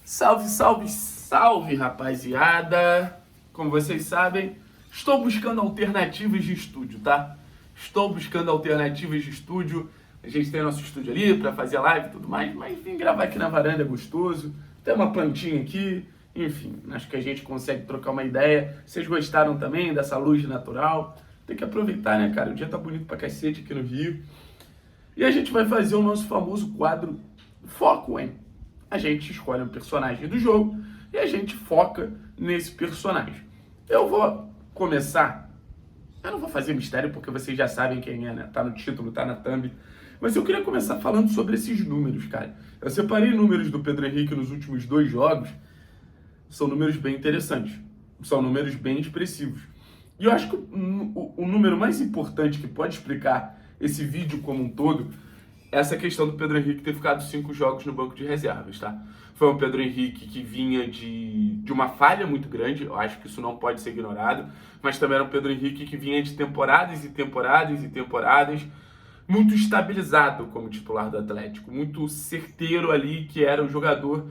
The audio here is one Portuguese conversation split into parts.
Salve, salve, salve, rapaziada! Como vocês sabem, estou buscando alternativas de estúdio, tá? Estou buscando alternativas de estúdio. A gente tem nosso estúdio ali para fazer live e tudo mais, mas vim gravar aqui na varanda é gostoso. Tem uma plantinha aqui, enfim, acho que a gente consegue trocar uma ideia. Vocês gostaram também dessa luz natural? Tem que aproveitar, né, cara? O dia tá bonito pra cacete aqui no Rio. E a gente vai fazer o nosso famoso quadro Foco em. A gente escolhe um personagem do jogo e a gente foca nesse personagem. Eu vou começar. Eu não vou fazer mistério porque vocês já sabem quem é, né? Tá no título, tá na thumb. Mas eu queria começar falando sobre esses números, cara. Eu separei números do Pedro Henrique nos últimos 2 jogos. São números bem interessantes. São números bem expressivos. E eu acho que o número mais importante que pode explicar esse vídeo como um todo é essa questão do Pedro Henrique ter ficado 5 jogos no banco de reservas, tá? Foi um Pedro Henrique que vinha de uma falha muito grande, eu acho que isso não pode ser ignorado, mas também era um Pedro Henrique que vinha de temporadas e temporadas e temporadas muito estabilizado como titular do Atlético, muito certeiro ali, que era o jogador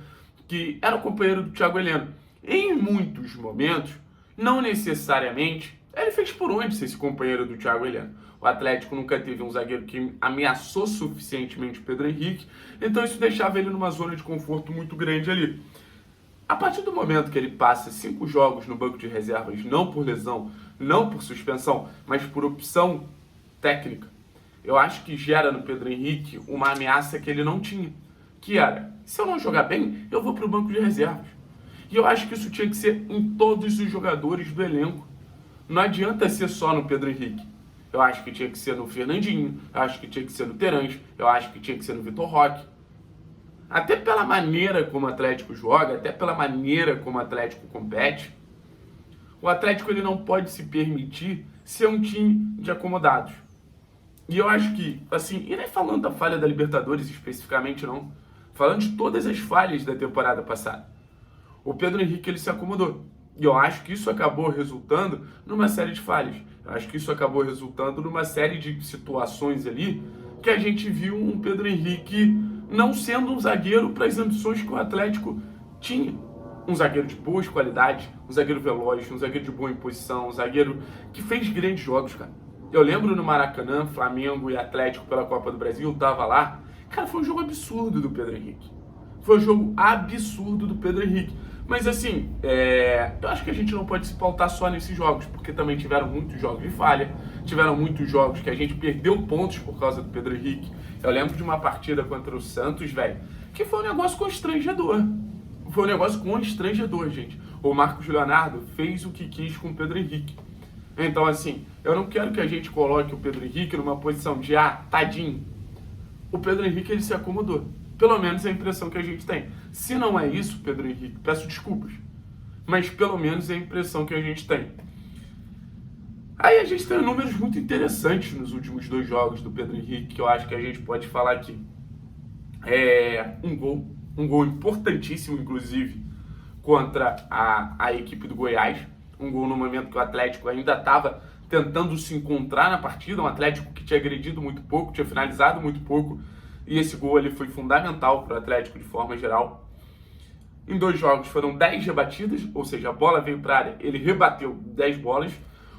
que era o companheiro do Thiago Heleno. Em muitos momentos, não necessariamente, ele fez por onde ser esse companheiro do Thiago Heleno. O Atlético nunca teve um zagueiro que ameaçou suficientemente o Pedro Henrique, então isso deixava ele numa zona de conforto muito grande ali. A partir do momento que ele passa 5 jogos no banco de reservas, não por lesão, não por suspensão, mas por opção técnica, eu acho que gera no Pedro Henrique uma ameaça que ele não tinha, que era, se eu não jogar bem, eu vou para o banco de reservas. E eu acho que isso tinha que ser em todos os jogadores do elenco. Não adianta ser só no Pedro Henrique. Eu acho que tinha que ser no Fernandinho, eu acho que tinha que ser no Terence, eu acho que tinha que ser no Vitor Roque. Até pela maneira como o Atlético joga, até pela maneira como o Atlético compete, o Atlético ele não pode se permitir ser um time de acomodados. E eu acho que, assim, e nem falando da falha da Libertadores especificamente não, falando de todas as falhas da temporada passada, o Pedro Henrique ele se acomodou. E eu acho que isso acabou resultando numa série de falhas. Eu acho que isso acabou resultando numa série de situações ali que a gente viu um Pedro Henrique não sendo um zagueiro para as ambições que o Atlético tinha. Um zagueiro de boas qualidades, um zagueiro veloz, um zagueiro de boa imposição, um zagueiro que fez grandes jogos, cara. Eu lembro no Maracanã, Flamengo e Atlético pela Copa do Brasil, eu tava lá. Cara, foi um jogo absurdo do Pedro Henrique. Foi um jogo absurdo do Pedro Henrique. Mas assim, eu acho que a gente não pode se pautar só nesses jogos, porque também tiveram muitos jogos de falha, tiveram muitos jogos que a gente perdeu pontos por causa do Pedro Henrique. Eu lembro de uma partida contra o Santos, velho, que foi um negócio constrangedor. Foi um negócio constrangedor, gente. O Marcos Leonardo fez o que quis com o Pedro Henrique. Então assim, eu não quero que a gente coloque o Pedro Henrique numa posição de, tadinho. O Pedro Henrique, ele se acomodou. Pelo menos é a impressão que a gente tem. Se não é isso, Pedro Henrique, peço desculpas. Mas pelo menos é a impressão que a gente tem. Aí a gente tem números muito interessantes nos últimos 2 jogos do Pedro Henrique, que eu acho que a gente pode falar aqui. Um gol importantíssimo, inclusive, contra a equipe do Goiás. Um gol no momento que o Atlético ainda estava tentando se encontrar na partida. Um Atlético que tinha agredido muito pouco, tinha finalizado muito pouco. E esse gol ele foi fundamental para o Atlético de forma geral. Em 2 jogos foram 10 rebatidas, ou seja, a bola veio para a área, ele rebateu 10 bolas.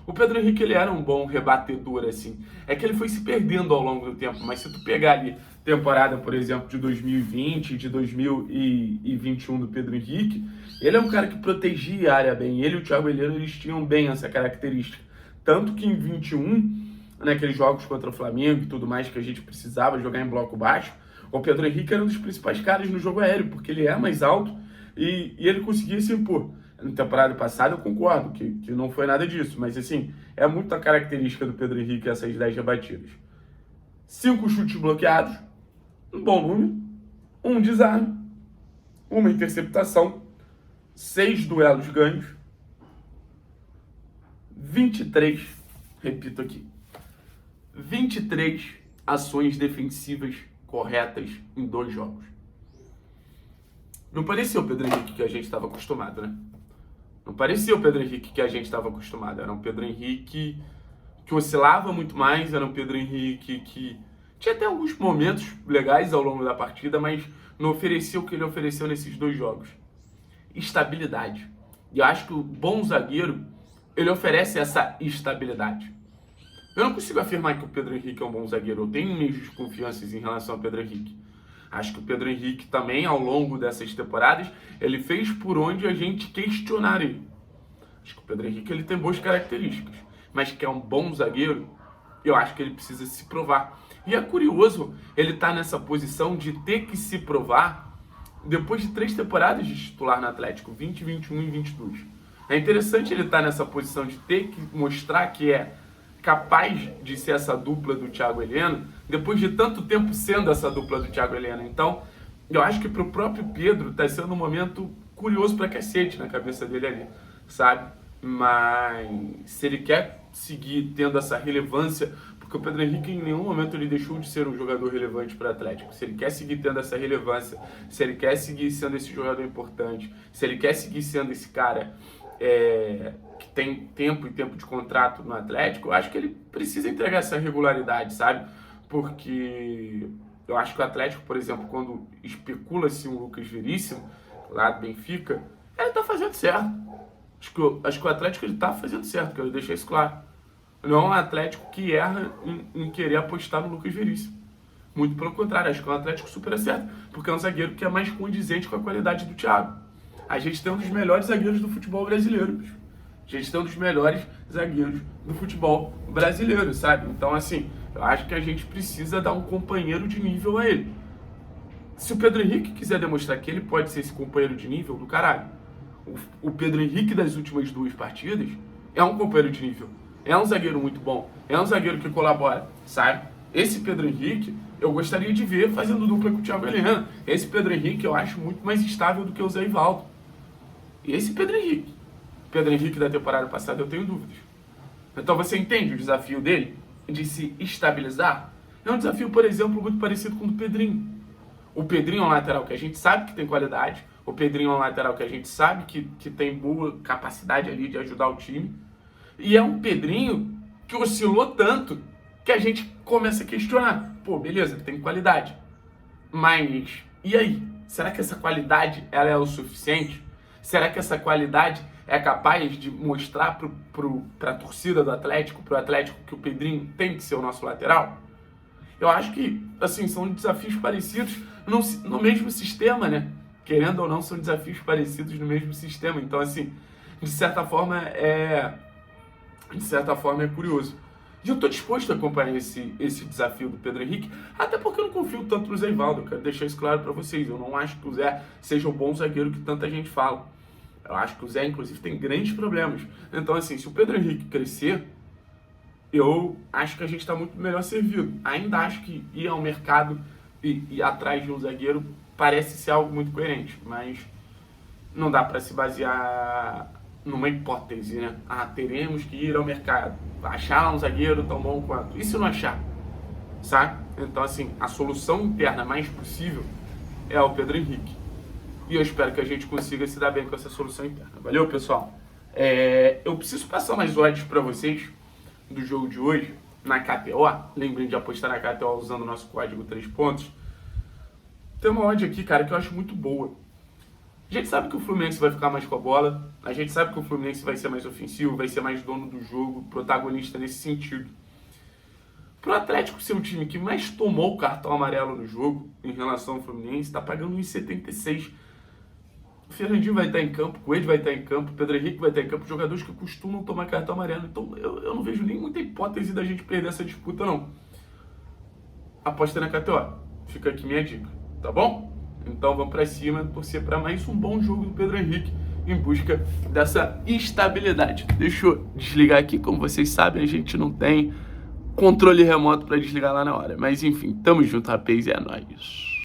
O Pedro Henrique ele era um bom rebatedor, assim. É que ele foi se perdendo ao longo do tempo, mas se tu pegar ali temporada, por exemplo, de 2020, de 2021 do Pedro Henrique, ele é um cara que protegia a área bem. Ele e o Thiago Heleno, eles tinham bem essa característica. Tanto que em 21... naqueles jogos contra o Flamengo e tudo mais que a gente precisava jogar em bloco baixo, o Pedro Henrique era um dos principais caras no jogo aéreo, porque ele é mais alto e ele conseguia se impor. Na temporada passada eu concordo que não foi nada disso, mas assim, é muito a característica do Pedro Henrique essas 10 rebatidas. 5 chutes bloqueados, um bom número, 1 desarme, 1 interceptação, 6 duelos ganhos, 23, repito aqui, 23 ações defensivas corretas em 2 jogos. Não parecia o Pedro Henrique que a gente estava acostumado, né? Não parecia o Pedro Henrique que a gente estava acostumado. Era um Pedro Henrique que oscilava muito mais, era um Pedro Henrique que tinha até alguns momentos legais ao longo da partida, mas não oferecia o que ele ofereceu nesses 2 jogos. estabilidade. E eu acho que o bom zagueiro, ele oferece essa estabilidade. Eu não consigo afirmar que o Pedro Henrique é um bom zagueiro. Eu tenho minhas desconfianças em relação ao Pedro Henrique. Acho que o Pedro Henrique também, ao longo dessas temporadas, ele fez por onde a gente questionar ele. Acho que o Pedro Henrique ele tem boas características. Mas que é um bom zagueiro, eu acho que ele precisa se provar. E é curioso ele estar nessa posição de ter que se provar depois de 3 temporadas de titular no Atlético, 20, 21 e 22. É interessante ele estar nessa posição de ter que mostrar que é capaz de ser essa dupla do Thiago Heleno, depois de tanto tempo sendo essa dupla do Thiago Heleno. Então, eu acho que para o próprio Pedro está sendo um momento curioso pra cacete na cabeça dele ali, sabe? Mas se ele quer seguir tendo essa relevância, porque o Pedro Henrique em nenhum momento ele deixou de ser um jogador relevante para o Atlético. Se ele quer seguir tendo essa relevância, se ele quer seguir sendo esse jogador importante, se ele quer seguir sendo esse cara que tem tempo e tempo de contrato no Atlético, eu acho que ele precisa entregar essa regularidade, sabe? Porque eu acho que o Atlético, por exemplo, quando especula-se um Lucas Veríssimo, lá do Benfica, ele tá fazendo certo. Acho que o Atlético ele tá fazendo certo, quero deixar isso claro. Não é um Atlético que erra em querer apostar no Lucas Veríssimo. Muito pelo contrário, acho que é um Atlético super acerto, porque é um zagueiro que é mais condizente com a qualidade do Thiago. A gente tem um dos melhores zagueiros do futebol brasileiro, bicho. A gente tem um dos melhores zagueiros do futebol brasileiro, sabe? Então, assim, eu acho que a gente precisa dar um companheiro de nível a ele. Se o Pedro Henrique quiser demonstrar que ele pode ser esse companheiro de nível, do caralho. O Pedro Henrique das últimas 2 partidas é um companheiro de nível. É um zagueiro muito bom. É um zagueiro que colabora, sabe? Esse Pedro Henrique, eu gostaria de ver fazendo dupla com o Thiago Heleno. Esse Pedro Henrique eu acho muito mais estável do que o Zé Ivaldo. E esse Pedro Henrique da temporada passada, eu tenho dúvidas. Então você entende o desafio dele de se estabilizar? É um desafio, por exemplo, muito parecido com o do Pedrinho. O Pedrinho é um lateral que a gente sabe que tem qualidade. O Pedrinho é um lateral que a gente sabe que tem boa capacidade ali de ajudar o time. E é um Pedrinho que oscilou tanto que a gente começa a questionar. Pô, beleza, tem qualidade. Mas, e aí? Será que essa qualidade ela é o suficiente? Será que essa qualidade é capaz de mostrar para a torcida do Atlético, para o Atlético, que o Pedrinho tem que ser o nosso lateral? Eu acho que, assim, são desafios parecidos no mesmo sistema, né? Querendo ou não, são desafios parecidos no mesmo sistema. Então, assim, de certa forma é curioso. E eu tô disposto a acompanhar esse desafio do Pedro Henrique, até porque eu não confio tanto no Zé Ivaldo. Eu quero deixar isso claro para vocês. Eu não acho que o Zé seja o bom zagueiro que tanta gente fala. Eu acho que o Zé, inclusive, tem grandes problemas. Então, assim, se o Pedro Henrique crescer, eu acho que a gente está muito melhor servido. Ainda acho que ir ao mercado e ir atrás de um zagueiro parece ser algo muito coerente, mas não dá para se basear numa hipótese, né? Teremos que ir ao mercado, achar um zagueiro tão bom quanto. E se não achar? Sabe? Então, assim, a solução interna mais possível é o Pedro Henrique. E eu espero que a gente consiga se dar bem com essa solução interna. Valeu, pessoal? Eu preciso passar mais odds para vocês do jogo de hoje na KTO. Lembrem de apostar na KTO usando o nosso código 3 pontos. Tem uma odd aqui, cara, que eu acho muito boa. A gente sabe que o Fluminense vai ficar mais com a bola. A gente sabe que o Fluminense vai ser mais ofensivo, vai ser mais dono do jogo, protagonista nesse sentido. Pro Atlético ser o time que mais tomou o cartão amarelo no jogo em relação ao Fluminense, tá pagando 1,76. O Fernandinho vai estar em campo, o Coelho vai estar em campo, o Pedro Henrique vai estar em campo, jogadores que costumam tomar cartão amarelo. Então eu não vejo nem muita hipótese da gente perder essa disputa, não. Aposta na KTO. Fica aqui minha dica, tá bom? Então vamos pra cima, torcer para mais um bom jogo do Pedro Henrique em busca dessa estabilidade. Deixa eu desligar aqui, como vocês sabem, a gente não tem controle remoto para desligar lá na hora. Mas enfim, tamo junto, rapaz, e é nóis.